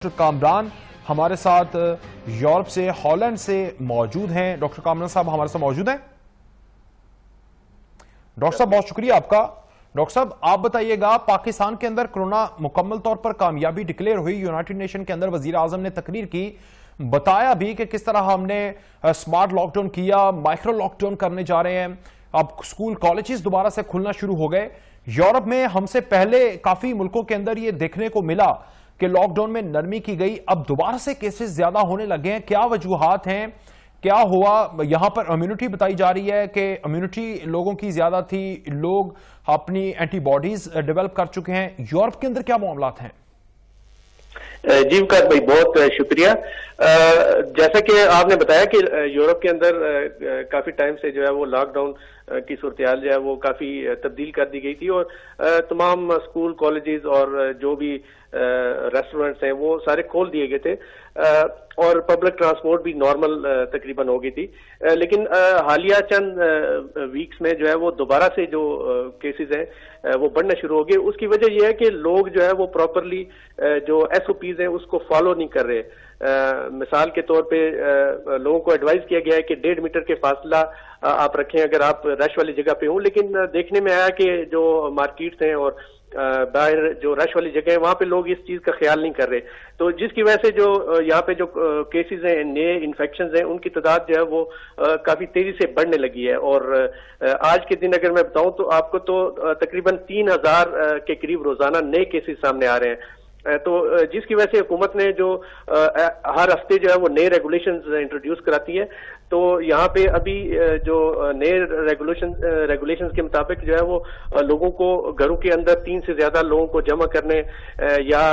Doctor Kamran हमारे साथ Europe से, हॉलैंड से मौजूद हैं। डॉक्टर कामरान साहब हमारे साथ मौजूद हैं। डॉक्टर साहब बहुत शुक्रिया आपका। डॉक्टर साहब आप बताइएगा, पाकिस्तान के अंदर कोरोना मुकम्मल तौर पर कामयाबी डिक्लेयर हुई। यूनाइटेड नेशन के अंदर वजीर आजम ने तकरीर की, बताया भी कि किस तरह हमने स्मार्ट लॉकडाउन किया, माइक्रो लॉकडाउन करने जा रहे हैं। अब स्कूल कॉलेजेस दोबारा से खुलना शुरू हो गए। यूरोप में हमसे पहले काफी मुल्कों के अंदर ये देखने को मिला कि लॉकडाउन में नरमी की गई, अब दोबारा से केसेस ज्यादा होने लगे हैं। क्या वजूहात हैं, क्या हुआ? यहां पर इम्यूनिटी बताई जा रही है कि इम्यूनिटी लोगों की ज्यादा थी, लोग अपनी एंटीबॉडीज डेवलप कर चुके हैं। यूरोप के अंदर क्या मामलात हैं? जी वकार भाई, बहुत शुक्रिया। जैसा कि आपने बताया कि यूरोप के अंदर काफी टाइम से जो है वो लॉकडाउन की सूरत-ए-हाल जो है वो काफी तब्दील कर दी गई थी और तमाम स्कूल, कॉलेजेस और जो भी रेस्टोरेंट्स हैं वो सारे खोल दिए गए थे और पब्लिक ट्रांसपोर्ट भी नॉर्मल तकरीबन हो गई थी। लेकिन हालिया चंद वीक्स में जो है वो दोबारा से जो केसेस हैं वो बढ़ना शुरू हो गए। उसकी वजह यह है कि लोग जो है वो प्रॉपरली जो SOPs हैं उसको फॉलो नहीं कर रहे। मिसाल के तौर पे लोगों को एडवाइस किया गया है कि 1.5 मीटर के फासला आप रखें अगर आप रश वाली जगह पे हो, लेकिन देखने में आया कि जो मार्केट्स हैं और बाहर जो रश वाली जगह है वहां पे लोग इस चीज का ख्याल नहीं कर रहे। तो जिसकी वजह से जो यहाँ पे जो केसेस हैं, नए इन्फेक्शन हैं, उनकी तादाद जो है वो काफी तेजी से बढ़ने लगी है। और आज के दिन अगर मैं बताऊं तो आपको तो तकरीबन 3000 के करीब रोजाना नए केसेस सामने आ रहे हैं। तो जिसकी वजह से हुकूमत ने जो हर हफ्ते जो है वो नए रेगुलेशंस इंट्रोड्यूस कराती है। तो यहाँ पे अभी जो नए रेगुलेशंस के मुताबिक जो है वो लोगों को घरों के अंदर 3 से ज्यादा लोगों को जमा करने या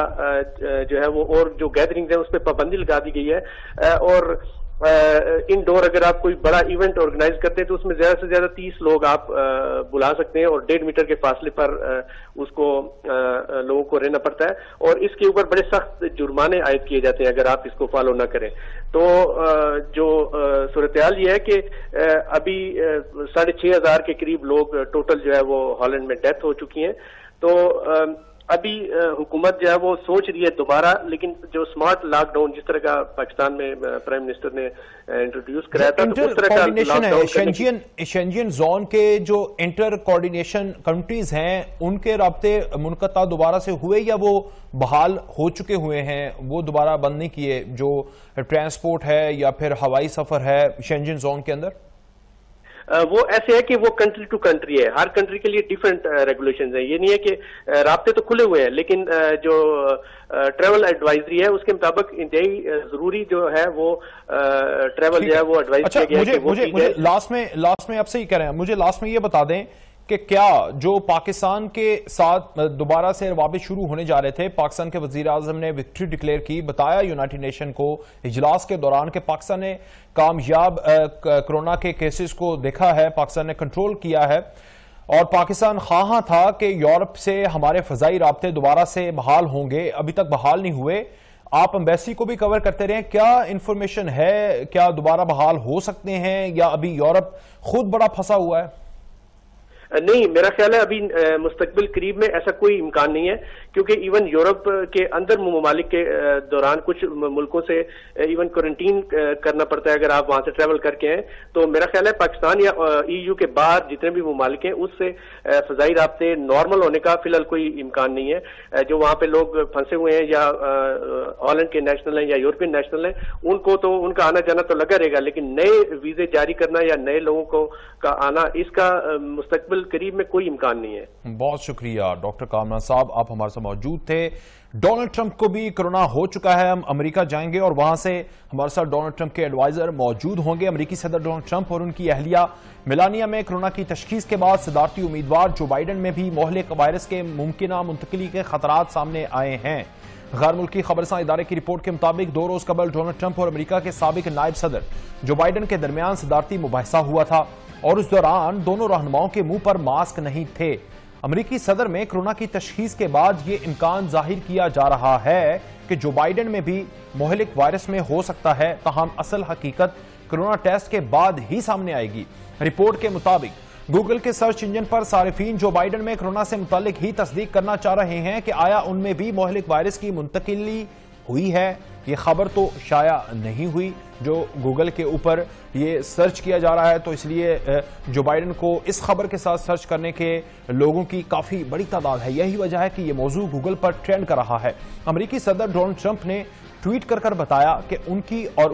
जो है वो और जो गैदरिंग है उस पर पाबंदी लगा दी गई है। और इनडोर अगर आप कोई बड़ा इवेंट ऑर्गेनाइज करते हैं तो उसमें ज्यादा से ज्यादा 30 लोग आप बुला सकते हैं और 1.5 मीटर के फासले पर उसको लोगों को रहना पड़ता है और इसके ऊपर बड़े सख्त जुर्माने आयद किए जाते हैं अगर आप इसको फॉलो ना करें। तो जो सूरत-ए-हाल ये है कि अभी 6500 के करीब लोग टोटल जो है वो हॉलैंड में डेथ हो चुकी हैं। तो अभी हुकूमत जो है वो सोच रही है दोबारा, लेकिन जो स्मार्ट लॉकडाउन जिस तरह का पाकिस्तान में प्राइम मिनिस्टर ने इंट्रोड्यूस कराया था, तो उस तरह का लॉकडाउन शेंजियन जोन के जो इंटर कोऑर्डिनेशन कंट्रीज हैं उनके राब्ते मुनक़ता दोबारा से हुए या वो बहाल हो चुके हुए हैं, वो दोबारा बंद नहीं किए? जो ट्रांसपोर्ट है या फिर हवाई सफर है शेंजियन जोन के अंदर, वो ऐसे है कि वो कंट्री टू कंट्री है, हर कंट्री के लिए डिफरेंट रेगुलेशंस हैं। ये नहीं है कि राब्ते तो खुले हुए हैं, लेकिन जो ट्रैवल एडवाइजरी है उसके मुताबिक इंतहाई जरूरी जो है वो ट्रैवल जो है वो एडवाइज किया गया है। मुझे लास्ट में आप सही कह रहे हैं, मुझे लास्ट में ये बता दें कि क्या जो पाकिस्तान के साथ दोबारा से रवाबित शुरू होने जा रहे थे, पाकिस्तान के वजीर आजम ने विक्ट्री डिक्लेयर की, बताया यूनाइटेड नेशन को इजलास के दौरान कि पाकिस्तान ने कामयाब कोरोना के केसेस को देखा है, पाकिस्तान ने कंट्रोल किया है और पाकिस्तान ख्वाहा था कि यूरोप से हमारे फजाई राब्ते दोबारा से बहाल होंगे, अभी तक बहाल नहीं हुए। आप एम्बेसी को भी कवर करते रहे, क्या इंफॉर्मेशन है, क्या दोबारा बहाल हो सकते हैं या अभी यूरोप खुद बड़ा फंसा हुआ है? नहीं, मेरा ख्याल है अभी मुस्तकबिल करीब में ऐसा कोई इम्कान नहीं है, क्योंकि इवन यूरोप के अंदर ममालिक के दौरान कुछ मुल्कों से इवन क्वारंटीन करना पड़ता है अगर आप वहां से ट्रैवल करके हैं। तो मेरा ख्याल है पाकिस्तान या EU के बाहर जितने भी ममालिक हैं उससे फजाई राब्ते नॉर्मल होने का फिलहाल कोई इम्कान नहीं है। जो वहां पे लोग फंसे हुए हैं या हॉलैंड के नेशनल हैं या यूरोपियन नेशनल हैं, उनको तो उनका आना जाना तो लगा रहेगा, लेकिन नए वीजे जारी करना या नए लोगों को का आना, इसका मुस्तकबिल करीब में कोई इम्कान नहीं है। बहुत शुक्रिया डॉक्टर कामरान साहब, आप हमारे साथ मौजूद थे। डोनाल्ड ट्रंप को भी कोरोना हो चुका है, हम अमेरिका जाएंगे और वहां से हमारे साथ डोनाल्ड ट्रंप के एडवाइजर मौजूद होंगे। अमेरिकी सदर डोनाल्ड ट्रंप और उनकी अहलिया मेलानिया में कोरोना की तशखीस के बाद सदारती उम्मीदवार जो बाइडन में भी मोहलिक वायरस के मुमकिना मुंतकिली के खतरात सामने आए हैं। गैर मुल्की खबरसां इदारे की रिपोर्ट के मुताबिक 2 रोज कबल डोनाल्ड ट्रंप और अमेरिका के साबिक नायब सदर जो बाइडन के दरमियान सदारती मुबाहिसा हुआ था और उस दौरान दोनों रहनुमाओं के मुंह पर मास्क नहीं थे। अमेरिकी सदर में कोरोना की तशखीस के बाद यह इम्कान जाहिर किया जा रहा है कि जो बाइडन में भी मोहलिक वायरस में हो सकता है, ताहम असल हकीकत कोरोना टेस्ट के बाद ही सामने आएगी। रिपोर्ट के मुताबिक गूगल के सर्च इंजन पर सारिफीन जो बाइडन में कोरोना से मुतालिक ही तस्दीक करना चाह रहे हैं कि आया उनमें भी मोहलिक वायरस की मुंतकिली हुई है, ये खबर तो शाया नहीं हुई जो गूगल के ऊपर ये सर्च किया जा रहा है, तो इसलिए जो बाइडेन को इस खबर के साथ सर्च करने के लोगों की काफी बड़ी तादाद है। यही वजह है कि ये मौजू गूगल पर ट्रेंड कर रहा है। अमेरिकी सदर डोनाल्ड ट्रंप ने ट्वीट कर बताया कि उनका और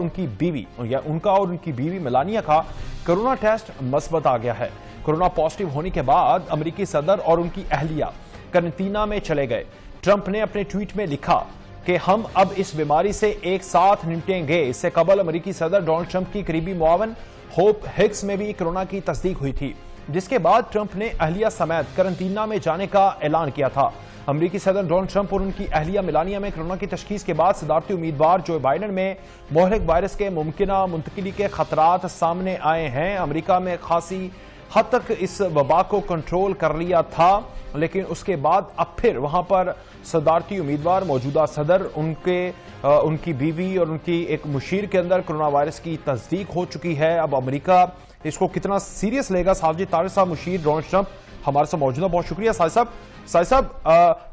उनकी बीवी मेलानिया का कोरोना टेस्ट मस्बत आ गया है। कोरोना पॉजिटिव होने के बाद अमेरिकी सदर और उनकी अहलिया क्वारंटीना में चले गए। ट्रंप ने अपने ट्वीट में लिखा कि हम अब इस बीमारी से एक साथ निपटेंगे। इससे कबल अमेरिकी सदर डोनाल्ड ट्रंप की करीबी मुआवन होप हिक्स में भी कोरोना की तस्दीक हुई थी, जिसके बाद ट्रंप ने अहलिया समेत क्वारंटीना में जाने का ऐलान किया था। अमेरिकी सदर डोनाल्ड ट्रंप और उनकी अहलिया मेलानिया में कोरोना की तशखीस के बाद सदारती उम्मीदवार जो बाइडेन में मोहलिक वायरस के मुमकिना मुंतकिली के खतरात सामने आए हैं। अमेरिका में खासी हद तक इस वबा को कंट्रोल कर लिया था, लेकिन उसके बाद अब फिर वहां पर सदारती उम्मीदवार मौजूदा सदर, उनकी बीवी और उनकी एक मुशीर के अंदर कोरोना वायरस की तस्दीक हो चुकी है। अब अमेरिका इसको कितना सीरियस लेगा? साजिद तारिक साहब, मुशीर डोनाल्ड ट्रंप हमारे साथ मौजूद है, बहुत शुक्रिया। साहिब साहब,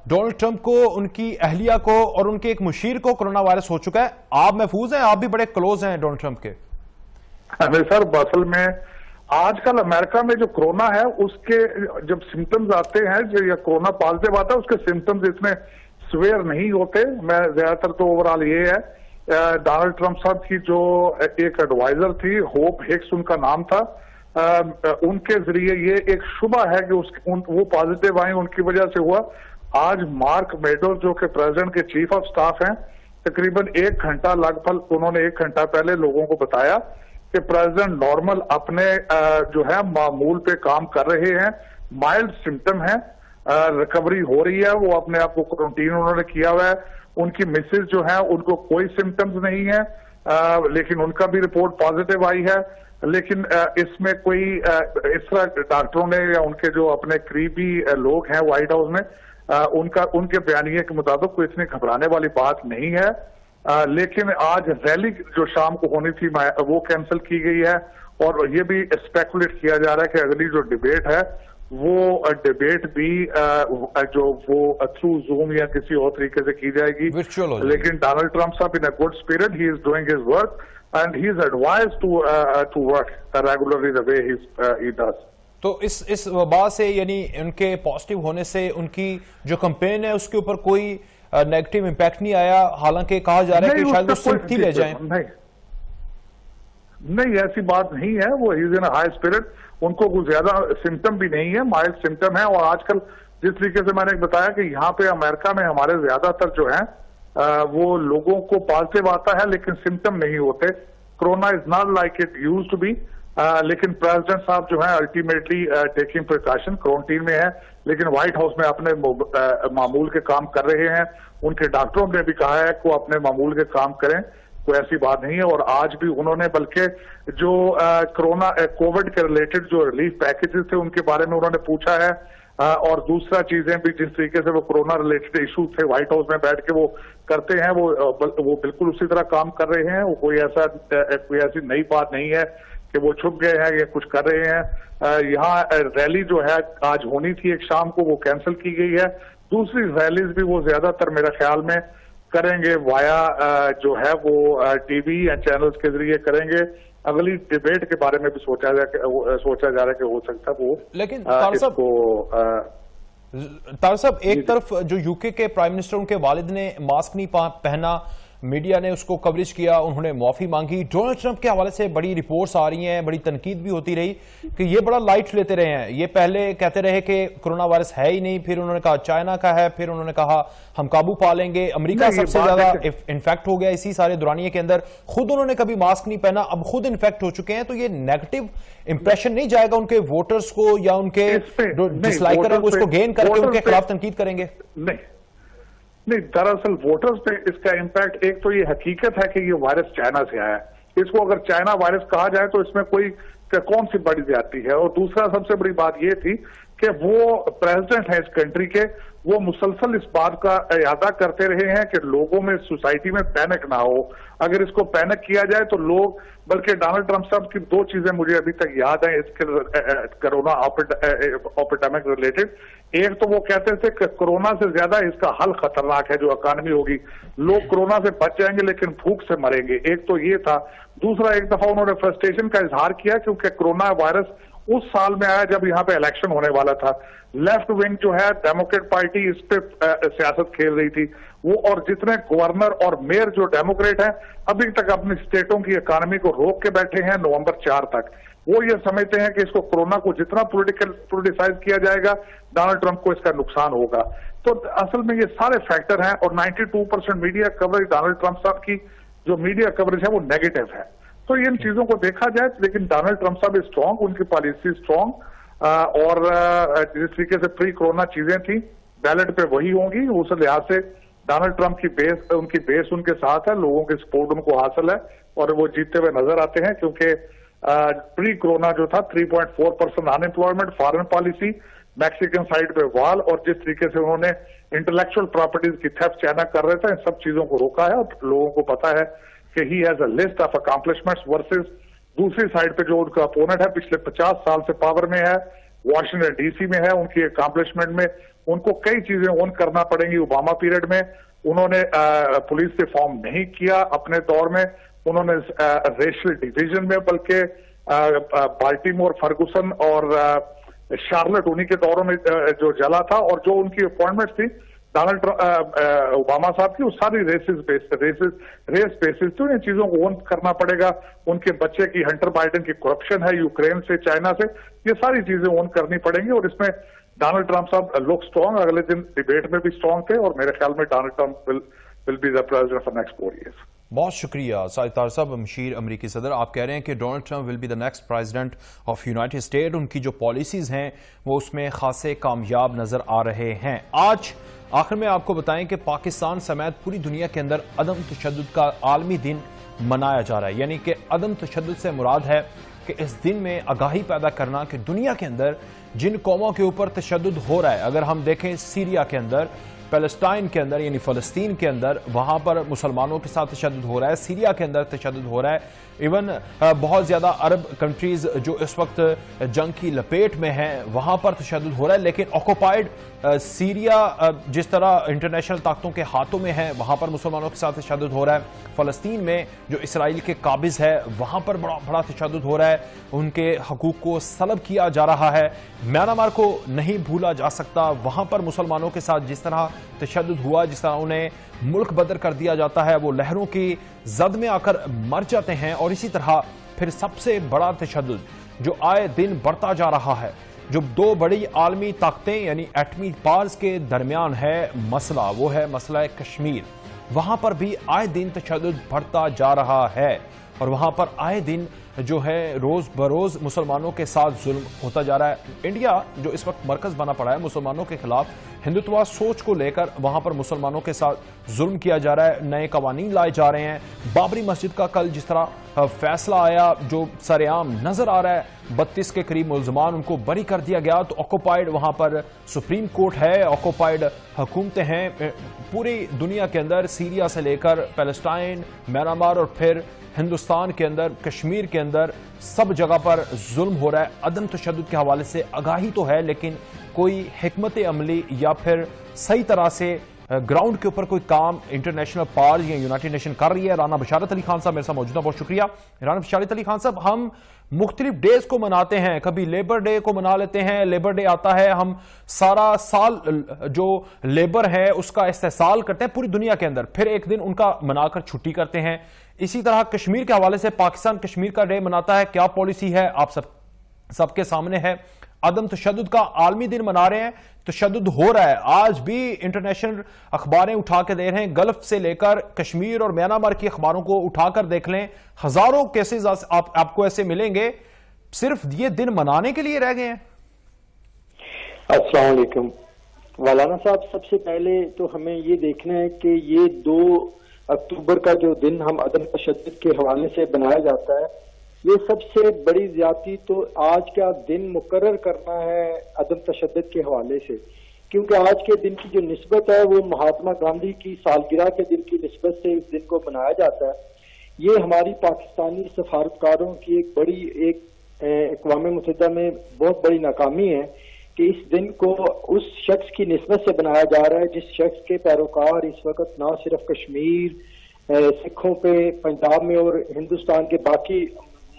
डोनाल्ड ट्रंप को, उनकी अहलिया को और उनके एक मुशीर को कोरोना वायरस हो चुका है। आप महफूज हैं? आप भी बड़े क्लोज हैं डोनाल्ड ट्रंप के। सर, असल में आजकल अमेरिका में जो कोरोना है उसके जब सिम्टम्स आते हैं, जो या कोरोना पॉजिटिव आता है, उसके सिम्टम्स इतने सिवियर नहीं होते। मैं ज्यादातर तो ओवरऑल ये है, डोनाल्ड ट्रंप साहब की जो एक एडवाइजर थी, होप हिक्स उनका नाम था, उनके जरिए ये एक शुबा है कि वो पॉजिटिव आई, उनकी वजह से हुआ। आज मार्क मेडोज जो कि प्रेसिडेंट के चीफ ऑफ स्टाफ हैं, तकरीबन 1 घंटा लगभग उन्होंने 1 घंटा पहले लोगों को बताया कि प्रेसिडेंट नॉर्मल अपने जो है मामूल पे काम कर रहे हैं, माइल्ड सिम्टम है, रिकवरी हो रही है, वो अपने आप को क्वारंटीन उन्होंने किया हुआ है। उनकी मिसेज जो है उनको कोई सिम्टम्स नहीं है, लेकिन उनका भी रिपोर्ट पॉजिटिव आई है। लेकिन इसमें कोई इस तरह डॉक्टरों ने या उनके जो अपने करीबी लोग हैं व्हाइट हाउस में, उनके बयानिए के मुताबिक कोई इतनी घबराने वाली बात नहीं है। लेकिन आज रैली जो शाम को होनी थी वो कैंसिल की गई है, और ये भी स्पेकुलेट किया जा रहा है कि अगली जो डिबेट है वो डिबेट भी जो वो थ्रू जूम या किसी और तरीके से की जाएगी। लेकिन डोनाल्ड ट्रंप साहब in a good spirit, he is doing his work and he is advised to work regularly the way he does. तो इस वबा से, यानी उनके पॉजिटिव होने से उनकी जो कैंपेन है उसके ऊपर कोई नेगेटिव इंपैक्ट नहीं आया? हालांकि कहा जा रहा है कि शायद वो सिम्पथी ले जाएं। नहीं, ऐसी बात नहीं है। वो इज इन हाई स्पिरिट, उनको कुछ ज्यादा सिम्टम भी नहीं है, माइल्ड सिम्टम है। और आजकल जिस तरीके से मैंने बताया कि यहाँ पे अमेरिका में हमारे ज्यादातर जो है वो लोगों को पॉजिटिव आता है लेकिन सिम्टम नहीं होते। Corona is not like it used to be. लेकिन प्रेसिडेंट साहब जो है अल्टीमेटली टेकिंग प्रिकॉशन, क्वारंटीन में है, लेकिन व्हाइट हाउस में अपने मामूल के काम कर रहे हैं। उनके डॉक्टरों ने भी कहा है कि वो अपने मामूल के काम करें, कोई ऐसी बात नहीं है। और आज भी उन्होंने बल्कि जो कोरोना कोविड के रिलेटेड जो रिलीफ पैकेजेस थे उनके बारे में उन्होंने पूछा है, और दूसरा चीजें भी जिस तरीके से वो कोरोना रिलेटेड इशू थे व्हाइट हाउस में बैठ के वो करते हैं, वो बिल्कुल उसी तरह काम कर रहे हैं। वो कोई ऐसी नई बात नहीं है कि वो छुप गए हैं या कुछ कर रहे हैं। यहाँ रैली जो है आज होनी थी एक शाम को, वो कैंसिल की गई है। दूसरी रैलीज भी वो ज्यादातर मेरे ख्याल में करेंगे वाया जो है वो टीवी या चैनल्स के जरिए करेंगे। अगली डिबेट के बारे में भी सोचा जा रहा है कि हो सकता है वो। लेकिन तार साहब, एक तरफ जो यूके के प्राइम मिनिस्टर, उनके वालिद ने मास्क नहीं पहना, मीडिया ने उसको कवरेज किया, उन्होंने माफी मांगी। डोनाल्ड ट्रंप के हवाले से बड़ी रिपोर्ट्स आ रही हैं, बड़ी तनकीद भी होती रही कि ये बड़ा लाइट लेते रहे हैं। ये पहले कहते रहे कि कोरोना वायरस है ही नहीं, फिर उन्होंने कहा चाइना का है, फिर उन्होंने कहा हम काबू पा लेंगे। अमेरिका सबसे ज्यादा इन्फेक्ट हो गया इसी सारे दौरानिये के अंदर। खुद उन्होंने कभी मास्क नहीं पहना, अब खुद इन्फेक्ट हो चुके हैं। तो ये नेगेटिव इंप्रेशन नहीं जाएगा उनके वोटर्स को, या उनके डिसलाइकर है उसको गेन करके उनके खिलाफ तनकीद करेंगे? नहीं, दरअसल वोटर्स पे इसका इम्पैक्ट, एक तो ये हकीकत है कि ये वायरस चाइना से आया है। इसको अगर चाइना वायरस कहा जाए तो इसमें कौन सी बड़ी ज्यादती है। और दूसरा सबसे बड़ी बात ये थी कि वो प्रेसिडेंट है इस कंट्री के, वो मुसलसल इस बात का इरादा करते रहे हैं कि लोगों में, सोसाइटी में पैनिक ना हो। अगर इसको पैनिक किया जाए तो लोग, बल्कि डोनाल्ड ट्रंप साहब की दो चीजें मुझे अभी तक याद है इसके कोरोना एपिडेमिक रिलेटेड। एक तो वो कहते थे कि कोरोना से ज्यादा इसका हल खतरनाक है, जो इकॉनमी होगी, लोग कोरोना से बच जाएंगे लेकिन भूख से मरेंगे। एक तो ये था। दूसरा, एक दफा उन्होंने फ्रस्ट्रेशन का इजहार किया क्योंकि कोरोना वायरस उस साल में आया जब यहाँ पे इलेक्शन होने वाला था। लेफ्ट विंग जो है डेमोक्रेट पार्टी इस पे सियासत खेल रही थी वो, और जितने गवर्नर और मेयर जो डेमोक्रेट हैं अभी तक अपनी स्टेटों की इकॉनमी को रोक के बैठे हैं नवंबर 4 तक। वो ये समझते हैं कि इसको, कोरोना को जितना पोलिटिसाइज किया जाएगा, डोनाल्ड ट्रंप को इसका नुकसान होगा। तो असल में ये सारे फैक्टर हैं, और 92% मीडिया कवरेज डोनाल्ड ट्रंप साहब की जो मीडिया कवरेज है वो नेगेटिव है। तो इन चीजों को देखा जाए, लेकिन डोनाल्ड ट्रंप साहब स्ट्रांग, उनकी पॉलिसी स्ट्रांग, और जिस तरीके से प्री कोरोना चीजें थी बैलेट पे वही होंगी। उस लिहाज से डोनाल्ड ट्रंप की बेस उनके साथ है, लोगों की सपोर्ट उनको हासिल है और वो जीतते हुए नजर आते हैं। क्योंकि प्री कोरोना जो था 3.4% unemployment, foreign policy, Mexican side पे वाल, और जिस तरीके से उन्होंने इंटेलेक्चुअल प्रॉपर्टीज की थेफ्ट चाइना कर रहे थे, इन सब चीजों को रोका है। और लोगों को पता है कि he has a list of accomplishments versus दूसरी साइड पे जो उनका अपोनेंट है, पिछले 50 साल से पावर में है, वॉशिंगटन डीसी में है, उनकी अकॉम्प्लिशमेंट में उनको कई चीजें ओन करना पड़ेंगी। ओबामा पीरियड में उन्होंने पुलिस रिफॉर्म नहीं किया अपने दौर में, उन्होंने रेशियल डिवीजन में, बल्कि बाल्टीमोर, फर्गुसन और शार्लेट उन्हीं के दौरों में जो जला था, और जो उनकी अपॉइंटमेंट्स थी डोनाल्ड ओबामा साहब की, वो सारी रेस बेसिस थी। इन चीजों को ओन करना पड़ेगा। उनके बच्चे की, हंटर बाइडेन की करप्शन है यूक्रेन से, चाइना से, ये सारी चीजें ओन करनी पड़ेंगी। और इसमें डोनाल्ड ट्रंप साहब लुक स्ट्रांग, अगले दिन डिबेट में भी स्ट्रांग थे, और मेरे ख्याल में Donald Trump will be the president for next 4 years। बहुत शुक्रिया साइतार साहब। मशीर अमरीकी सदर, आप कह रहे हैं कि Donald Trump will be the next president of United state. उनकी जो पॉलिसीज हैं वो उसमें खासे कामयाब नजर आ रहे हैं। आज आखिर में आपको बताएं कि पाकिस्तान समेत पूरी दुनिया के अंदर अदम तशद्दुद का आलमी दिन मनाया जा रहा है। यानी कि अदम तशद्दुद से मुराद है कि इस दिन में आगाही पैदा करना कि दुनिया के अंदर जिन कौमों के ऊपर तशद्दुद हो रहा है, अगर हम देखें सीरिया के अंदर, पैलेस्टाइन के अंदर यानी फ़लस्तीन के अंदर, वहां पर मुसलमानों के साथ तशद्दुद हो रहा है, सीरिया के अंदर तशद्दुद हो रहा है। इवन बहुत ज़्यादा अरब कंट्रीज़ जो इस वक्त जंग की लपेट में हैं वहां पर तशद्दुद हो रहा है। लेकिन ऑक्युपाइड सीरिया जिस तरह इंटरनेशनल ताकतों के हाथों में है, वहां पर मुसलमानों के साथ तशद्दुद हो रहा है। फ़लस्तीन में जो इसराइल के काबिज़ है वहां पर बड़ा तशद्दुद हो रहा है, उनके हकूक़ को सलब किया जा रहा है। म्यांमार को नहीं भूला जा सकता, वहां पर मुसलमानों के साथ जिस तरह तशद्दुद हुआ, जिस तरह उन्हें मुल्क बदर कर दिया जाता है, वो लहरों की जद में आकर मर जाते हैं। और इसी तरह फिर सबसे बड़ा तशद्दुद जो आए दिन बढ़ता जा रहा है, जो दो बड़ी आलमी ताकतें यानी एटमी पावर्स के दरमियान है मसला, वो है मसला कश्मीर। वहां पर भी आए दिन तशद्दुद बढ़ता जा रहा है, और वहां पर आए दिन जो है रोज बरोज मुसलमानों के साथ जुल्म होता जा रहा है। इंडिया जो इस वक्त मरकज बना पड़ा है मुसलमानों के खिलाफ, हिंदुत्व सोच को लेकर वहां पर मुसलमानों के साथ जुल्म किया जा रहा है, नए कवानीन लाए जा रहे हैं। बाबरी मस्जिद का कल जिस तरह फैसला आया जो सरेआम नजर आ रहा है, 32 के करीब मुलजमान उनको बरी कर दिया गया। तो ऑक्युपाइड वहां पर सुप्रीम कोर्ट है, ऑक्युपाइड हुकूमतें हैं पूरी दुनिया के अंदर, सीरिया से लेकर पैलेस्टाइन, म्यांमार और फिर हिंदुस्तान के अंदर, कश्मीर के अंदर, सब जगह पर जुल्म हो रहा है। अदम तशद्दुद के हवाले से आगाही तो है, लेकिन कोई हिकमत अमली या फिर सही तरह से ग्राउंड के ऊपर कोई काम इंटरनेशनल पावर या यूनाइटेड नेशन कर रही है। राना बशारत अली खान साहब मेरे साथ मौजूद हैं, बहुत शुक्रिया। राना बशारत अली खान साहब, हम मुख्तलिफ डेज को मनाते हैं, कभी लेबर डे को मना लेते हैं, लेबर डे आता है, हम सारा साल जो लेबर है उसका इस्तेहसाल करते हैं पूरी दुनिया के अंदर, फिर एक दिन उनका मनाकर छुट्टी करते हैं। इसी तरह कश्मीर के हवाले से पाकिस्तान कश्मीर का डे मनाता है, क्या पॉलिसी है आप सबके सामने है। अदम तशद्दुद का आलमी दिन मना रहे हैं, तशद्दुद हो रहा है, आज भी इंटरनेशनल अखबारें उठा के दे रहे हैं, गल्फ से लेकर कश्मीर और म्यांमार की अखबारों को उठाकर देख लें, हजारों केसेस आपको ऐसे मिलेंगे, सिर्फ ये दिन मनाने के लिए रह गए हैं। अस्सलाम वालेकुम वालाना साहब, सबसे पहले तो हमें ये देखना है कि ये 2 अक्टूबर का जो दिन हम अदम तशद्दुद के हवाले से बनाया जाता है, ये सबसे बड़ी ज्यादती तो आज का दिन मुकर्रर करना है अदम तशद्दुद के हवाले से, क्योंकि आज के दिन की जो निस्बत है वो महात्मा गांधी की सालगिरह के दिन की निस्बत से इस दिन को मनाया जाता है। ये हमारी पाकिस्तानी सफारतकारों की एक बड़ी अक़वाम मुत्तहिदा में बहुत बड़ी नाकामी है कि इस दिन को उस शख्स की निस्बत से बनाया जा रहा है जिस शख्स के पैरोकार इस वक्त ना सिर्फ कश्मीर, सिखों पे, पंजाब में और हिंदुस्तान के बाकी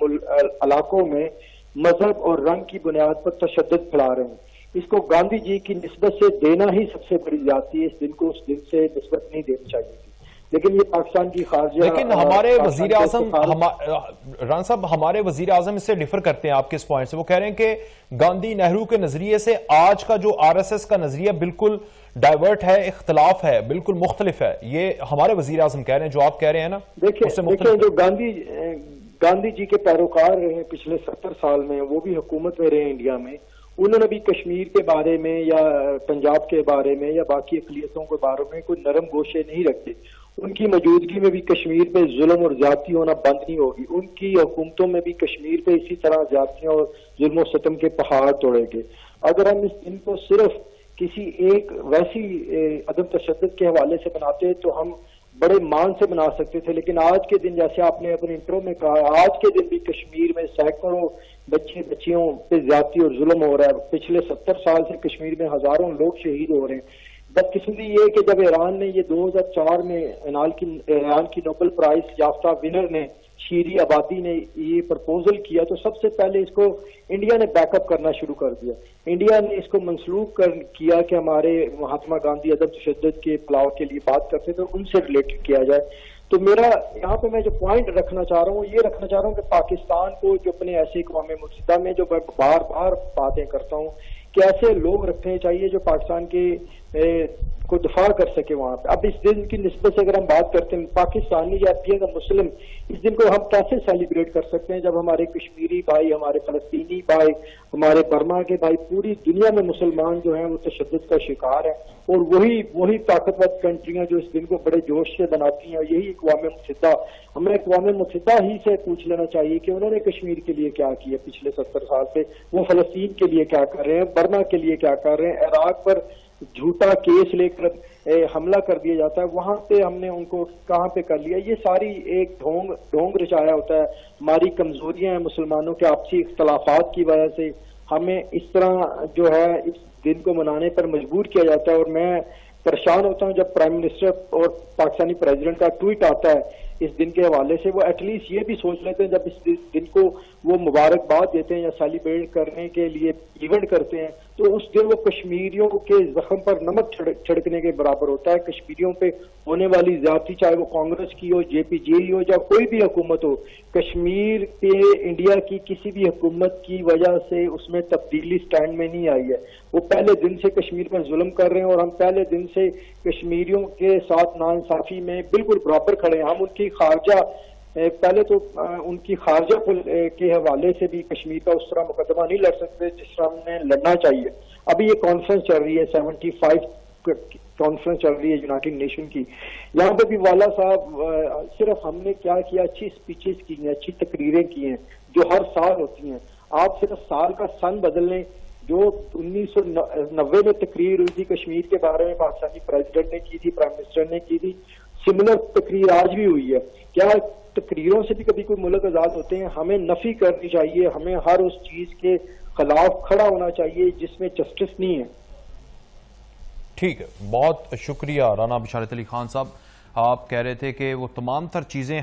इलाकों में मजहब और रंग की बुनियाद पर तशद्दुद फैला रहे हैं। इसको गांधी जी की निस्बत से देना ही सबसे बड़ी जाती है। इस दिन को उस दिन से निस्बत नहीं देनी चाहिए थी, लेकिन ये पाकिस्तान की खारजा। लेकिन हमारे वजीर आजम राना साहब, हमारे वजीर आजम इससे डिफर करते हैं आपके इस पॉइंट से। वो कह रहे हैं कि गांधी नेहरू के नजरिए से आज का जो आरएसएस का नजरिया बिल्कुल डाइवर्ट है, इख्तलाफ है, बिल्कुल मुख्तलिफ है। ये हमारे वजीर आजम कह रहे हैं, जो आप कह रहे हैं ना। देखिए जो गांधी जी के पैरोकार रहे पिछले 70 साल में, वो भी हुकूमत में रहे इंडिया में, उन्होंने भी कश्मीर के बारे में या पंजाब के बारे में या बाकी अक़लियतों के बारे में कोई नरम गोशे नहीं रखते। उनकी मौजूदगी में भी कश्मीर पे जुल्म और ज्यादती होना बंद नहीं होगी। उनकी हुकूमतों में भी कश्मीर पे इसी तरह ज्यादतियां और जुल्म और सितम के पहाड़ तोड़ेंगे। अगर हम इस दिन को सिर्फ किसी एक वैसी अदम तशद्दुद के हवाले से बनाते तो हम बड़े मान से बना सकते थे, लेकिन आज के दिन, जैसे आपने अपने इंट्रो में कहा, आज के दिन भी कश्मीर में सैकड़ों बच्चियों पे ज्यादती और जुल्म हो रहा है। पिछले 70 साल से कश्मीर में हजारों लोग शहीद हो रहे हैं। बदकिस्मती ये कि जब ईरान ने ये 2004 में ईरान की नोबेल प्राइज याफ्ता विनर ने, शीरी आबादी ने ये प्रपोजल किया, तो सबसे पहले इसको इंडिया ने बैकअप करना शुरू कर दिया। इंडिया ने इसको मंसूब किया कि हमारे महात्मा गांधी अदम तशद्दुद के फैलाव के लिए बात करते थे, उनसे रिलेटेड किया जाए। तो मेरा यहाँ पे मैं जो पॉइंट रखना चाह रहा हूँ, ये रखना चाह रहा हूँ कि पाकिस्तान को जो अपने ऐसे अक़वाम मुत्तहिदा में जो मैं बार बार बातें करता हूँ कि ऐसे लोग रखने चाहिए जो पाकिस्तान के को दफा कर सके वहां पे। अब इस दिन की निस्बत से अगर हम बात करते हैं, पाकिस्तानी या बीइंग अ मुस्लिम, इस दिन को हम कैसे सेलिब्रेट कर सकते हैं जब हमारे कश्मीरी भाई, हमारे फलस्तीनी भाई, हमारे बर्मा के भाई, पूरी दुनिया में मुसलमान जो हैं वो तशद्दुद का शिकार है, और वही ताकतवर कंट्रियां जो इस दिन को बड़े जोश से बनाती हैं। यही अक़वाम मुत्तहिदा, हमें अक़वाम मुत्तहिदा ही से पूछ लेना चाहिए कि उन्होंने कश्मीर के लिए क्या किया पिछले 70 साल से, वो फलस्तीन के लिए क्या कर रहे हैं, बर्मा के लिए क्या कर रहे हैं। इराक पर झूठा केस लेकर हमला कर दिया जाता है, वहां पे हमने उनको कहां पे कर लिया। ये सारी एक ढोंग रचाया होता है। हमारी कमजोरियां हैं, मुसलमानों के आपसी इख्तलाफात की वजह से हमें इस तरह जो है इस दिन को मनाने पर मजबूर किया जाता है। और मैं परेशान होता हूं जब प्राइम मिनिस्टर और पाकिस्तानी प्रेसिडेंट का ट्वीट आता है इस दिन के हवाले से। वो एटलीस्ट ये भी सोच लेते हैं जब इस दिन को वो मुबारकबाद देते हैं या सेलिब्रेट करने के लिए इवेंट करते हैं, तो उस दिन वो कश्मीरियों के जख्म पर नमक छिड़कने के बराबर होता है। कश्मीरियों पे होने वाली ज्यादती, चाहे वो कांग्रेस की हो, जेपीजे हो, या कोई भी हुकूमत हो, कश्मीर पे इंडिया की किसी भी हुकूमत की वजह से उसमें तब्दीली स्टैंड में नहीं आई है। वो पहले दिन से कश्मीर पर जुल्म कर रहे हैं और हम पहले दिन से कश्मीरियों के साथ नाइंसाफी में बिल्कुल बराबर खड़े हैं। हम उनकी खारजा, पहले तो उनकी खारजा के हवाले से भी कश्मीर का उस तरह मुकदमा नहीं लड़ सकते जिस तरह हमने लड़ना चाहिए। अभी ये कॉन्फ्रेंस चल रही है, 75 कॉन्फ्रेंस चल रही है यूनाइटेड नेशन की। यहाँ पे भी वाला साहब, सिर्फ हमने क्या किया, अच्छी स्पीचेस की हैं, अच्छी तकरीरें की हैं जो हर साल होती हैं। आप सिर्फ साल का सन बदल लें, जो 1990 में तकरीर हुई थी कश्मीर के बारे में, पाकिस्तानी प्रेसिडेंट ने की थी, प्राइम मिनिस्टर ने की थी, सिमिलर तकरीर आज भी हुई है। क्या तकरीरों से भी कभी कोई मुल्क आजाद होते हैं? हमें नफी करनी चाहिए, हमें हर उस चीज के खिलाफ खड़ा होना चाहिए जिसमें जस्टिस नहीं है। ठीक है, बहुत शुक्रिया राना बिशारत अली खान साहब। आप कह रहे थे कि वो तमाम तर चीजें